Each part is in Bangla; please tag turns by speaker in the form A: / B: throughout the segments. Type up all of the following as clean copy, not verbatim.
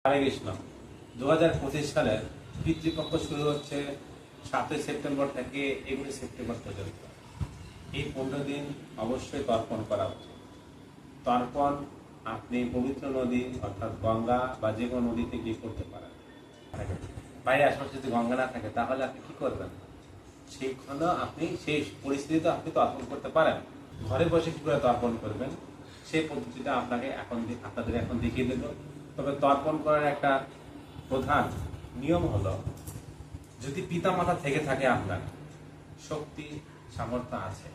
A: হরে কৃষ্ণ। 2025 সালের পিতৃপক্ষ শুরু হচ্ছে 7ই সেপ্টেম্বর থেকে 21 সেপ্টেম্বর পর্যন্ত। এই 15 দিন অবশ্যই তর্পণ করা উচিত। তর্পণ আপনি পবিত্র নদী অর্থাৎ গঙ্গা বা যে কোনো নদীতে গিয়ে করতে পারেন। বাইরে আশেপাশে যদি গঙ্গা না থাকে তাহলে আপনি কি করবেন? সেইখানে আপনি সেই পরিস্থিতিতে আপনি তর্পণ করতে পারেন। ঘরে বসে কি করে তর্পণ করবেন সেই পদ্ধতিটা আপনাদের এখন দেখিয়ে দেব। তবে তর্পণ করার একটা প্রধান নিয়ম হলো, যদি পিতামাতা থেকে থাকে আপনার শক্তি সামর্থ্য আছে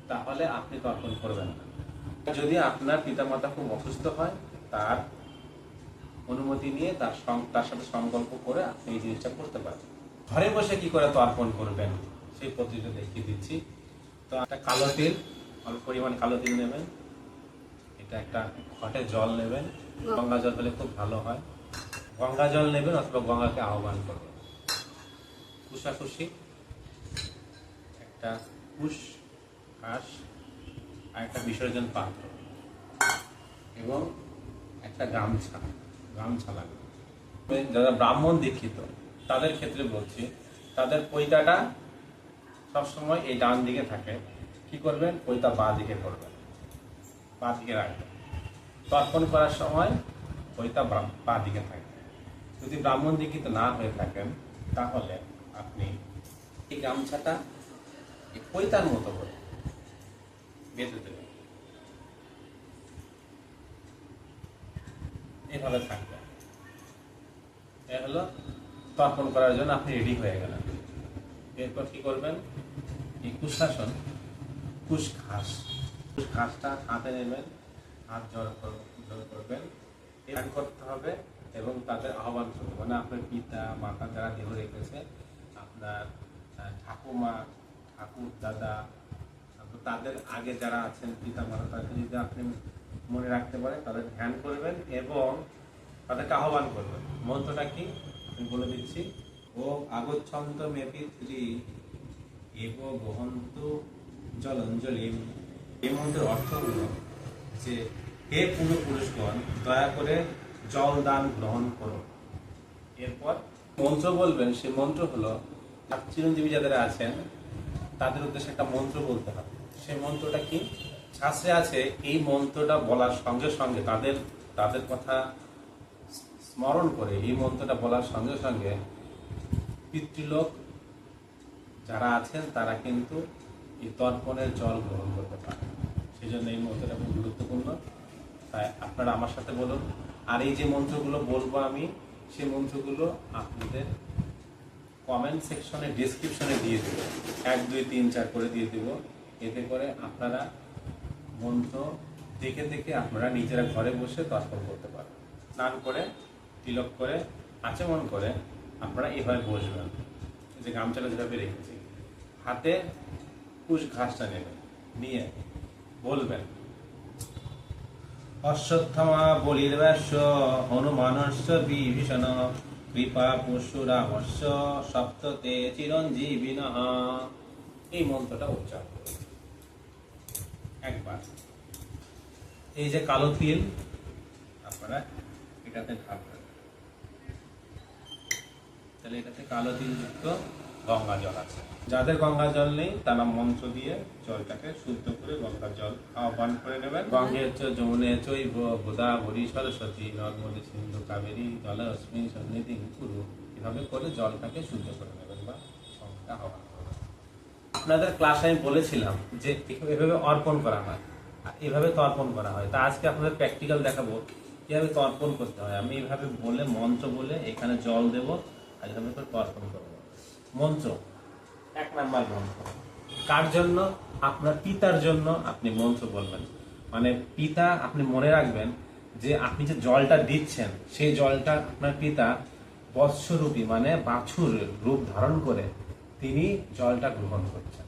A: তাহলে আপনি তর্পণ করবেন না। যদি আপনার পিতামাতা খুব অসুস্থ হয় তার অনুমতি নিয়ে তার সাথে সংকল্প করে আপনি এই জিনিসটা করতে পারেন। ঘরে বসে কি করে তর্পণ করবেন সেই পদ্ধতিটা দেখিয়ে দিচ্ছি। তো একটা কালো তিল, অল্প পরিমাণ কালো তিল নেবেন। এটা একটা ঘটে জল নেবেন, গঙ্গা জল হলে খুব ভালো হয়। গঙ্গা জল নেবেন অথবা গঙ্গাকে আহ্বান করবেন। কুশাকুশি, একটা কুশ ঘাস আর একটা বিসর্জন পাত্র এবং একটা গামছা লাগবে। যারা ব্রাহ্মণ দীক্ষিত তাদের ক্ষেত্রে বলছি, তাদের পৈতাটা সবসময় এই ডান দিকে থাকে। কি করবেন? পৈতা বাঁ দিকে করবেন, বাঁ দিকে রাখবেন। তর্পণ করার সময় পৈতা বাঁ দিকে থাকবে। যদি ব্রাহ্মণ দীক্ষিত না হয়ে থাকেন তাহলে আপনি এই গামছাটা এই পৈতার মতো করে বেঁধে দেবেন, এভাবে থাকবে। এ হলো তর্পণ করার জন্য আপনি রেডি হয়ে গেলেন। এরপর কি করবেন? এই কুশাসন, কুশ ঘাসটা হাতে নেবেন, হাত জড় করবেন, ধ্যান করতে হবে এবং তাদের আহ্বান করতে হবে। মানে আপনার পিতা মাতা যারা দেহ রেখেছে, আপনার ঠাকুমা ঠাকুর দাদা, তাদের আগে যারা আছেন পিতা মাতা, তাদের যদি আপনি মনে রাখতে পারেন তাদের ধ্যান করবেন এবং তাদেরকে আহ্বান করবেন। মন্ত্রটা কি আমি বলে দিচ্ছি। ও আগচ্ছন্দ মেপিত্রী এব বহন্ত জলঞ্জলি। এই মন্ত্রের অর্থ হলো যে, হে পূর্বপুরুষগণ, দয়া করে জল দান গ্রহণ করো। এরপর মন্ত্র বলবেন। সেই মন্ত্র হলো, চিরঞ্জীবী যাদের আছেন তাদের উদ্দেশ্যে একটা মন্ত্র বলতে হবে। সেই মন্ত্রটা কি? শাস্ত্রে আছে এই মন্ত্রটা বলার সঙ্গে সঙ্গে তাদের কথা স্মরণ করে এই মন্ত্রটা বলার সঙ্গে সঙ্গে পিতৃলোক যারা আছেন তারা কিন্তু এই তর্পণের জল গ্রহণ করতে পারে। সেই জন্য এই মন্ত্রটা খুব গুরুত্বপূর্ণ। তাই আপনারা আমার সাথে বলুন। আর এই যে মন্ত্রগুলো বলবো আমি, সেই মন্ত্রগুলো আপনাদের কমেন্ট সেকশনে ডিসক্রিপশনে দিয়ে দেব। 1 2 3 4 করে দিয়ে দেব। এতে করে আপনারা মন্ত্র দেখে দেখে আপনারা নিজেরা ঘরে বসে তর্পণ করতে পারেন। স্নান করে তিলক করে আচমন করে আপনারা এভাবে বসবেন, যে গামছাটা যেভাবে রেখেছি, হাতে কুশ ঘাসটা নেবেন, নিয়ে বলবেন, অশ্বত্থামা বলির্ব্যাস্য হনুমানস্য বিভীষণ কৃপা পরশুরামস্য সপ্ততে চিরঞ্জীবিনঃ। এই মন্ত্রটা উচ্চারণ করুন একবার। এই যে কালো তিল আপনারা এটাতে ঢালবেন, তাহলে এটাতে কালো তিল যুক্ত গঙ্গা জল আছে। যাদের গঙ্গা জল নেই তারা মন্ত্র দিয়ে জলটাকে শুদ্ধ করে গঙ্গা জল আহ্বান করে নেবেন। গঙ্গে চ যমুনে চৈব গোদাবরী সরস্বতী নর্মদে সিন্ধু কাবেরী জলস্মিন সন্নিধি কুরু। এভাবে করে জলটাকে শুদ্ধ করে নেবেন বা গঙ্গা আহ্বান করবেন। আপনাদের ক্লাসে আমি বলেছিলাম যে এভাবে অর্পণ করা হয় আর এভাবে তর্পণ করা হয়। তা আজকে আপনাদের প্র্যাকটিক্যাল দেখাবো কিভাবে তর্পণ করতে হয়। আমি এইভাবে বলে মন্ত্র বলে এখানে জল দেব আর এভাবে করে তর্পণ করবো। মন্ত্র 1 নাম্বার মন্ত্র কার জন্য? আপনার পিতার জন্য আপনি মন্ত্র বলবেন। মানে পিতা, আপনি মনে রাখবেন যে আপনি যে জলটা দিচ্ছেন সেই জলটা আপনার পিতা বৎসরূপী মানে বাছুর রূপ ধারণ করে তিনি জলটা গ্রহণ করছেন।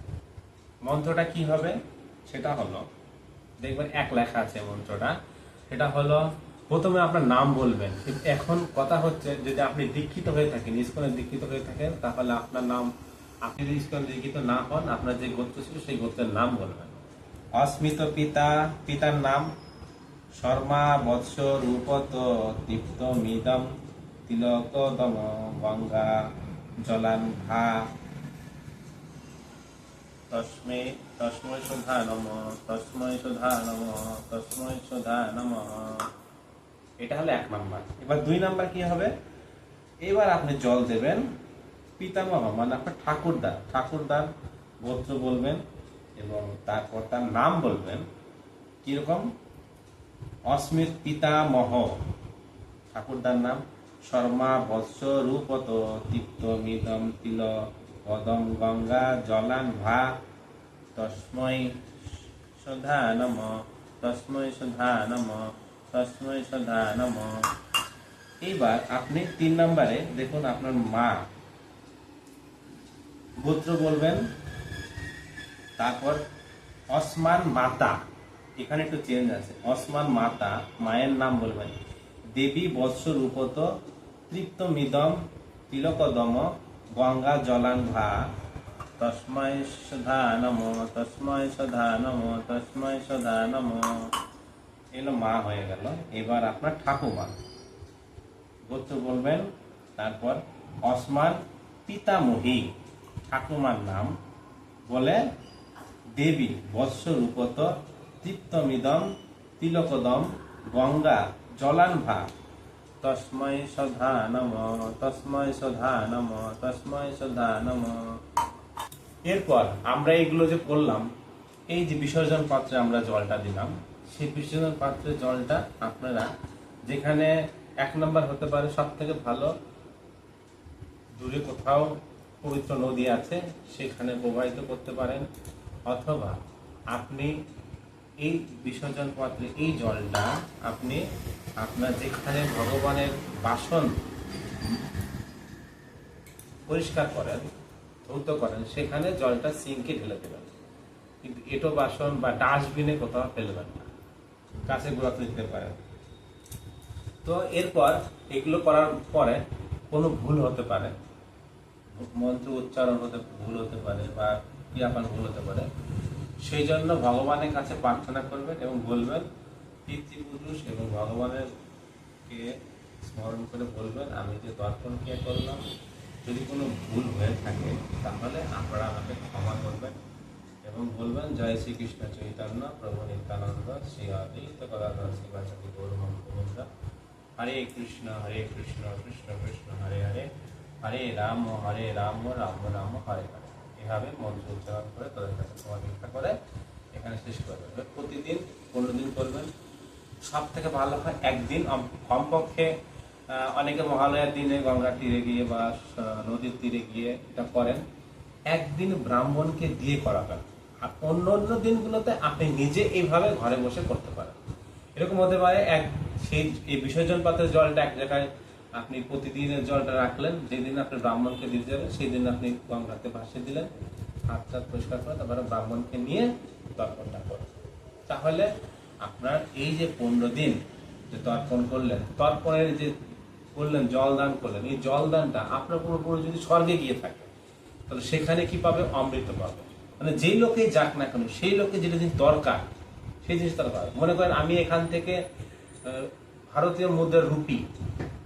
A: মন্ত্রটা কি হবে? সেটা হলো, দেখবেন 1 লেখা আছে মন্ত্রটা। সেটা হলো, প্রথমে আপনার নাম বলবেন। এখন কথা হচ্ছে, যদি আপনি দীক্ষিত হয়ে থাকেন, ইসকনে দীক্ষিত হয়ে থাকেন, তাহলে আপনার নাম, আপনি যদি ইসকনে দীক্ষিত না হন, আপনার যে গোত্র ছিল সেই গোত্রের নাম বলবেন। অস্মিত পিতা, পিতার নাম। শর্মা বৎস রূপত তৃপ্ত মিদম তিলকদম গঙ্গা জলান্ভা তস্মৈ তস্মৈ সুধা নমঃ তস্মৈ সুধা নমঃ তস্মৈ সুধা নমঃ। এটা হলো 1 নাম্বার। এবার 2 নাম্বার কি হবে, এবার আপনি জল দেবেন পিতামহ মানে আপনার ঠাকুরদার গোত্র বলবেন এবং তারপর তার নাম বলবেন। কিরকম, অস্মিত পিতামহ ঠাকুরদার নাম, শর্মা বৎস রূপত তৃপ্ত মিদম তিল পদম গঙ্গা জলান ভা তস্মৈ সুধা নমঃ তস্মৈ সুধা নমঃ তস্মৈ সুধা নমঃ। এইবার আপনি 3 নম্বরে দেখুন আপনার মা গোত্র বলবেন, তারপর অসমান মাতা, এখানে একটু চেঞ্জ আছে, অসমান মাতা মায়ের নাম বলবেন, দেবী বৎস রূপত তৃপ্ত মিদম তিলকদম গঙ্গা জলান্ভা তস্মৈ সুধা নমঃ তস্মৈ সুধা নমঃ তস্মৈ সুধা নমঃ। এলো মা হয়ে গেল। এবার আপনার ঠাকুমা গোত্র বলবেন, তারপর অসমান পিতামহী ঠাকুমার নাম বলে, দেবী বৎস রূপত তৃপ্তমিদম তিলকদম গঙ্গা জলান্ভা তস্মৈ সুধা নমঃ তস্মৈ সুধা নমঃ তস্মৈ সুধা নমঃ। এরপর আমরা এগুলো যে করলাম, এই যে বিসর্জন পাত্রে আমরা জলটা দিলাম, সেই বিসর্জন পাত্রের জলটা আপনারা যেখানে 1 নম্বর হতে পারে সব থেকে ভালো, দূরে কোথাও পবিত্র নদী আছে সেখানে প্রবাহিত করতে পারেন, অথবা আপনি এই বিসর্জন পাত্রে এই জলটা আপনি আপনার যেখানে ভগবানের বাসন পরিষ্কার করেন ধৌত করেন সেখানে জলটা সিঙ্কে ঢেলে দেবেন, কিন্তু এটো বাসন বা ডাস্টবিনে কোথাও ফেলবেন না, কাছে গোড়াতে দিতে পারেন। তো এরপর এগুলো করার পরে কোনো ভুল হতে পারে, মন্ত্র উচ্চারণ হতে ভুল হতে পারে বা ক্রিয়াপান ভুল হতে পারে, সেই জন্য ভগবানের কাছে প্রার্থনা করবেন এবং বলবেন, পিতৃপুরুষ এবং ভগবানের কে স্মরণ করে বলবেন, আমি যে তর্পণ ক্রিয়া করলাম যদি কোনো ভুল হয়ে থাকে তাহলে আপনারা আমাকে ক্ষমা করবেন এবং বলবেন, জয় শ্রীকৃষ্ণ চৈতন্য প্রভু নিত্যানন্দ শ্রী অদ্বৈত গদাধর শিবাচার্য গৌরভক্ত হরে কৃষ্ণ কৃষ্ণ কৃষ্ণ হরে হরে হরে রাম রাম রাম হরে হরে। এভাবে মন্ত্র উচ্চারণ করে তাদের কাছে ক্ষমা ভিক্ষা করে এখানে শেষ করবেন। প্রতিদিন 15 দিন করবেন। সব থেকে ভালো হয় একদিন কমপক্ষে, অনেকে মহালয়ার দিনে গঙ্গার তীরে গিয়ে বা নদীর তীরে গিয়ে এটা করেন, একদিন ব্রাহ্মণকে দিয়ে করাবেন। আর অন্য অন্য দিনগুলোতে আপনি নিজে এইভাবে ঘরে বসে করতে পারেন। এরকম হতে পারে এই বিসর্জন পাত্রের জলটা এক জায়গায় আপনি প্রতিদিনের জলটা রাখলেন, যেদিন আপনি ব্রাহ্মণকে দিতে যাবেন সেই দিন আপনি গঙ্গাতে ভাসিয়ে দিলেন, হাত পরিষ্কার করে তারপরে ব্রাহ্মণকে নিয়ে তর্পণটা করলেন। তাহলে আপনার এই যে 15 দিন যে তর্পণ করলেন, তর্পণের যে করলেন জল দান করলেন, এই জল দানটা আপনার পুরোপুরি যদি স্বর্গে গিয়ে থাকে তাহলে সেখানে কি পাবে, অমৃত পাবে। মানে যেই লোকেই যাক না কেন সেই লোকে যেটা জিনিস দরকার সেই জিনিস তারা পাবে। মনে করেন আমি এখান থেকে ভারতীয় মুদ্রার রুপি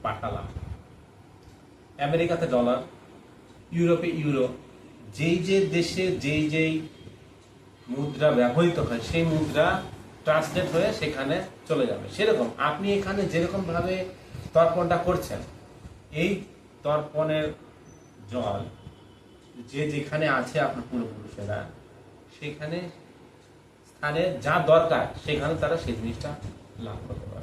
A: পাঠালাম, আমেরিকাতে ডলার, ইউরোপে ইউরো, যেই যে দেশে যেই মুদ্রা ব্যবহৃত হয় সেই মুদ্রা ট্রান্সলেট হয়ে সেখানে চলে যাবে। সেরকম আপনি এখানে যেরকম ভাবে তর্পণটা করছেন, এই তর্পণের জল যে যেখানে আছে আপনার পূর্বপুরুষেরা সেখানে স্থানে যা দরকার সেখানে তারা সেই জিনিসটা লাভ করতে পারে।